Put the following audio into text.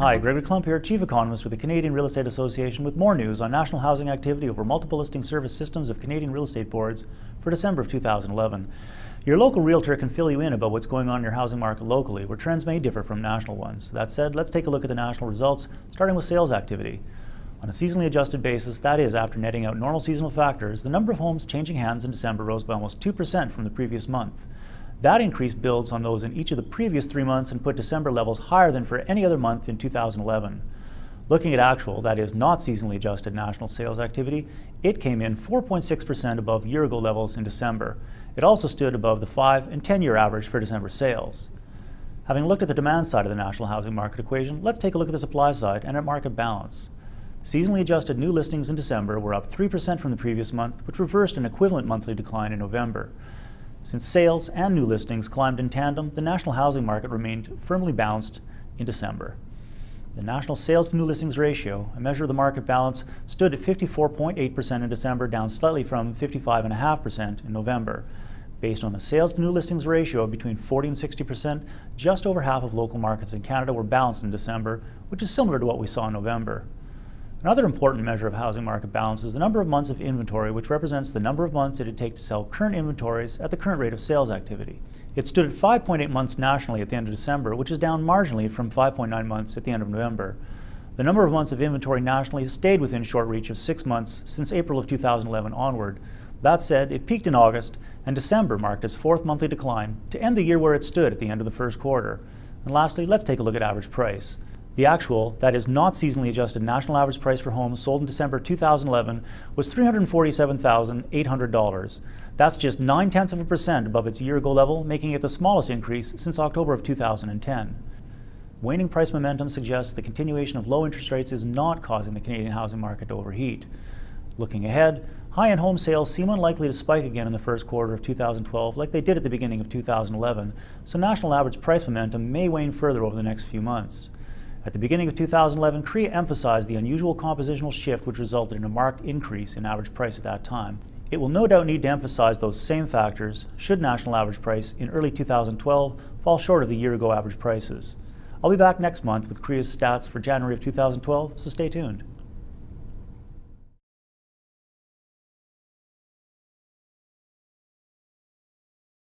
Hi, Gregory Klump here, Chief Economist with the Canadian Real Estate Association with more news on national housing activity over multiple listing service systems of Canadian real estate boards for December of 2011. Your local realtor can fill you in about what's going on in your housing market locally, where trends may differ from national ones. That said, let's take a look at the national results, starting with sales activity. On a seasonally adjusted basis, that is, after netting out normal seasonal factors, the number of homes changing hands in December rose by almost 2% from the previous month. That increase builds on those in each of the previous 3 months and put December levels higher than for any other month in 2011. Looking at actual, that is, not seasonally adjusted national sales activity, it came in 4.6% above year-ago levels in December. It also stood above the 5- and 10-year average for December sales. Having looked at the demand side of the national housing market equation, let's take a look at the supply side and at market balance. Seasonally adjusted new listings in December were up 3% from the previous month, which reversed an equivalent monthly decline in November. Since sales and new listings climbed in tandem, the national housing market remained firmly balanced in December. The national sales to new listings ratio, a measure of the market balance, stood at 54.8% in December, down slightly from 55.5% in November. Based on a sales to new listings ratio of between 40 and 60%, just over half of local markets in Canada were balanced in December, which is similar to what we saw in November. Another important measure of housing market balance is the number of months of inventory, which represents the number of months it would take to sell current inventories at the current rate of sales activity. It stood at 5.8 months nationally at the end of December, which is down marginally from 5.9 months at the end of November. The number of months of inventory nationally has stayed within short reach of 6 months since April of 2011 onward. That said, it peaked in August, and December marked its 4th monthly decline to end the year where it stood at the end of the first quarter. And lastly, let's take a look at average price. The actual, that is not seasonally adjusted national average price for homes sold in December 2011 was $347,800. That's just 0.9% above its year-ago level, making it the smallest increase since October of 2010. Waning price momentum suggests the continuation of low interest rates is not causing the Canadian housing market to overheat. Looking ahead, high-end home sales seem unlikely to spike again in the first quarter of 2012 like they did at the beginning of 2011, so national average price momentum may wane further over the next few months. At the beginning of 2011, CREA emphasized the unusual compositional shift which resulted in a marked increase in average price at that time. It will no doubt need to emphasize those same factors should national average price in early 2012 fall short of the year-ago average prices. I'll be back next month with CREA's stats for January of 2012, so stay tuned.